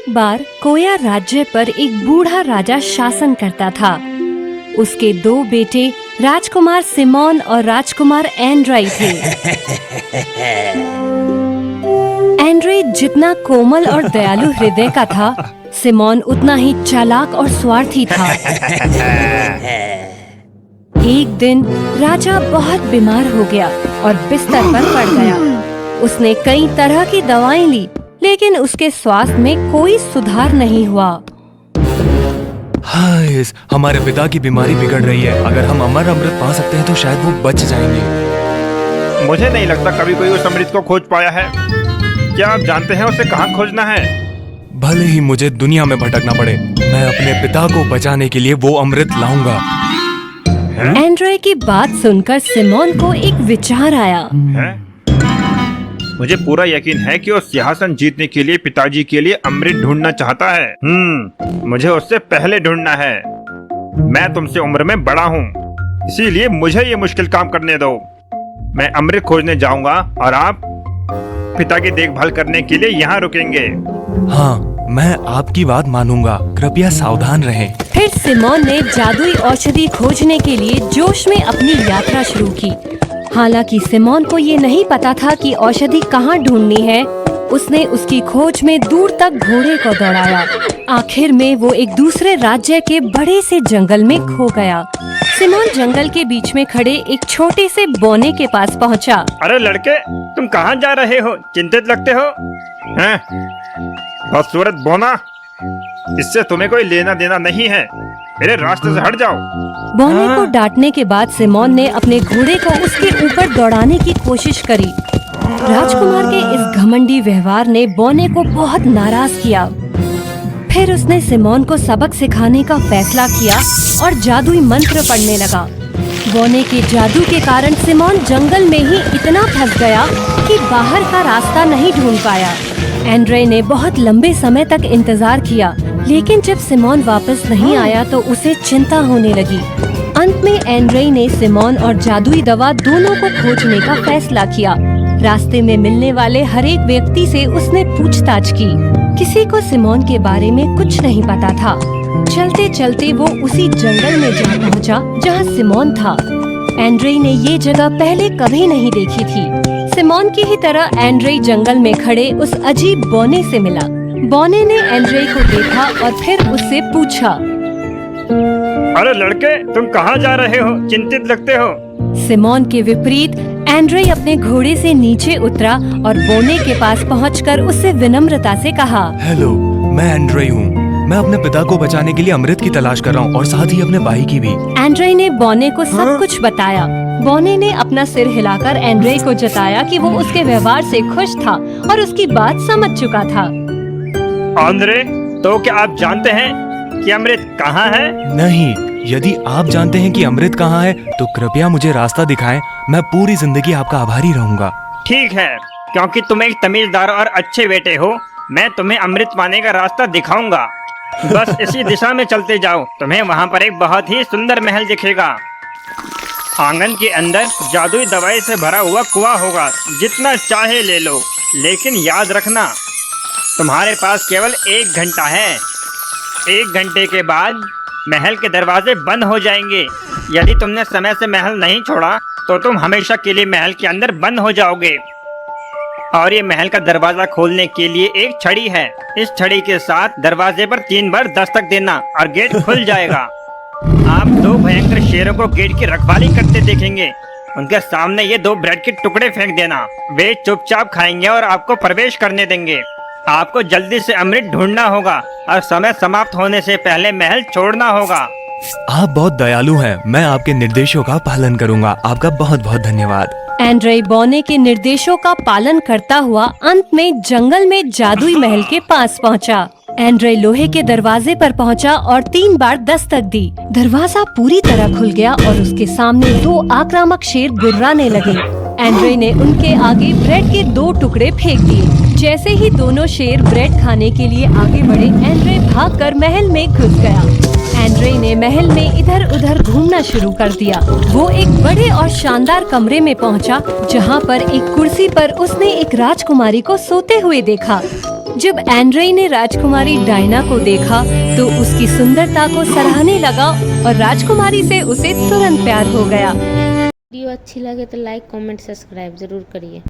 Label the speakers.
Speaker 1: एक बार कोया राज्य पर एक बूढ़ा राजा शासन करता था। उसके दो बेटे राजकुमार सिमोन और राजकुमार एंड्रई थे। एंड्रई जितना कोमल और दयालु हृदय का था, सिमोन उतना ही चालाक और स्वार्थी था। एक दिन राजा बहुत बीमार हो गया और बिस्तर पर पड़ गया। उसने कई तरह की दवाएं ली, लेकिन उसके स्वास्थ्य में कोई सुधार नहीं हुआ।
Speaker 2: हाय, हमारे पिता की बीमारी बिगड़ रही है। अगर हम अमर अमृत पा सकते हैं तो शायद वो बच जाएंगे।
Speaker 3: मुझे नहीं लगता कभी कोई उस अमृत को खोज पाया है। क्या आप जानते हैं उसे कहाँ खोजना है?
Speaker 2: भले ही मुझे दुनिया में भटकना पड़े, मैं अपने पिता को बचाने के लिए वो अमृत लाऊंगा।
Speaker 1: एंड्रई की बात सुनकर सिमोन को एक विचार आया।
Speaker 3: मुझे पूरा यकीन है कि वो सिंहासन जीतने के लिए पिताजी के लिए अमृत ढूंढना चाहता है। मुझे उससे पहले ढूंढना है। मैं तुमसे उम्र में बड़ा हूँ, इसीलिए मुझे ये मुश्किल काम करने दो। मैं अमृत खोजने जाऊंगा और आप पिता की देखभाल करने के लिए यहाँ रुकेंगे।
Speaker 2: हाँ, मैं आपकी बात मानूंगा। कृपया सावधान रहें।
Speaker 1: फिर सिमोन ने जादुई औषधि खोजने के लिए जोश में अपनी यात्रा शुरू की। हालांकि सिमोन को ये नहीं पता था कि औषधि कहाँ ढूंढनी है। उसने उसकी खोज में दूर तक घोड़े को दौड़ाया। आखिर में वो एक दूसरे राज्य के बड़े से जंगल में खो गया। सिमोन जंगल के बीच में खड़े एक छोटे से बौने के पास पहुंचा।
Speaker 3: अरे लड़के, तुम कहाँ जा रहे हो? चिंतित लगते हो। हैं? बदसूरत बौना, इससे तुम्हें कोई लेना देना नहीं है। मेरे रास्ते से हट जाओ।
Speaker 1: बौने को डांटने के बाद सिमोन ने अपने घोड़े को उसके ऊपर दौड़ाने की कोशिश करी। राजकुमार के इस घमंडी व्यवहार ने बौने को बहुत नाराज किया। फिर उसने सिमोन को सबक सिखाने का फैसला किया और जादुई मंत्र पढ़ने लगा। बौने के जादू के कारण सिमोन जंगल में ही इतना फंस गया कि बाहर का रास्ता नहीं ढूंढ पाया। एंड्रई ने बहुत लंबे समय तक इंतजार किया, लेकिन जब सिमोन वापस नहीं आया तो उसे चिंता होने लगी। अंत में एंड्रई ने सिमोन और जादुई दवा दोनों को खोजने का फैसला किया। रास्ते में मिलने वाले हर एक व्यक्ति से उसने पूछताछ की। किसी को सिमोन के बारे में कुछ नहीं पता था। चलते चलते वो उसी जंगल में जा पहुंचा जहां सिमोन था। एंड्रई ने ये जगह पहले कभी नहीं देखी थी। सिमोन की ही तरह एंड्रई जंगल में खड़े उस अजीब बौने से मिला। बौने ने एंड्रई को देखा और फिर उससे पूछा।
Speaker 3: अरे लड़के, तुम कहाँ जा रहे हो? चिंतित लगते हो।
Speaker 1: सिमोन के विपरीत एंड्रई अपने घोड़े से नीचे उतरा और बौने के पास पहुंचकर उससे विनम्रता से कहा।
Speaker 2: हेलो, मैं एंड्रई हूँ। मैं अपने पिता को बचाने के लिए अमृत की तलाश कर रहा हूँ और साथ ही अपने भाई की भी।
Speaker 1: एंड्रई ने बौने को सब कुछ बताया। बौने ने अपना सिर हिलाकर एंड्रई को जताया कि वो उसके व्यवहार से खुश था और उसकी बात समझ चुका था।
Speaker 3: एंड्रई, तो क्या आप जानते हैं कि अमृत कहाँ है?
Speaker 2: नहीं, यदि आप जानते हैं कि अमृत कहाँ है तो कृपया मुझे रास्ता दिखाएं। मैं पूरी जिंदगी आपका आभारी रहूंगा।
Speaker 3: ठीक है, क्योंकि तुम एक तमीज़दार और अच्छे बेटे हो, मैं तुम्हें अमृत पाने का रास्ता दिखाऊंगा। बस इसी दिशा में चलते जाओ। तुम्हें वहाँ पर एक बहुत ही सुंदर महल दिखेगा। आंगन के अंदर जादुई दवाई से भरा हुआ कुआं होगा। जितना चाहे ले लो, लेकिन याद रखना तुम्हारे पास केवल 1 घंटा है। 1 घंटे के बाद महल के दरवाजे बंद हो जाएंगे। यदि तुमने समय से महल नहीं छोड़ा तो तुम हमेशा के लिए महल के अंदर बंद हो जाओगे। और ये महल का दरवाजा खोलने के लिए एक छड़ी है। इस छड़ी के साथ दरवाजे पर 3 बार दस्तक देना और गेट खुल जाएगा। आप 2 भयंकर शेरों को गेट की रखवाली करते देखेंगे। उनके सामने ये 2 ब्रेड के टुकड़े फेंक देना। वे चुपचाप खाएंगे और आपको प्रवेश करने देंगे। आपको जल्दी से अमृत ढूंढना होगा और समय समाप्त होने से पहले महल छोड़ना होगा।
Speaker 2: आप बहुत दयालु हैं। मैं आपके निर्देशों का पालन करूंगा। आपका बहुत बहुत धन्यवाद।
Speaker 1: एंड्रई बौने के निर्देशों का पालन करता हुआ अंत में जंगल में जादुई महल के पास पहुंचा। एंड्रई लोहे के दरवाजे पर पहुंचा और 3 बार दस्तक दी। दरवाजा पूरी तरह खुल गया और उसके सामने 2 आक्रामक शेर गुर्राने लगे। एंड्रई ने उनके आगे ब्रेड के 2 टुकड़े फेंक दिए। जैसे ही दोनों शेर ब्रेड खाने के लिए आगे बढ़े, एंड्रई भागकर महल में घुस गया। एंड्रई ने महल में इधर उधर घूमना शुरू कर दिया। वो एक बड़े और शानदार कमरे में पहुंचा, जहां पर एक कुर्सी पर उसने एक राजकुमारी को सोते हुए देखा। जब एंड्रई ने राजकुमारी डायना को देखा तो उसकी सुंदरता को सराहने लगा और राजकुमारी से उसे तुरंत प्यार हो गया।
Speaker 4: वीडियो अच्छी लगे तो लाइक कमेंट सब्सक्राइब जरूर करिए।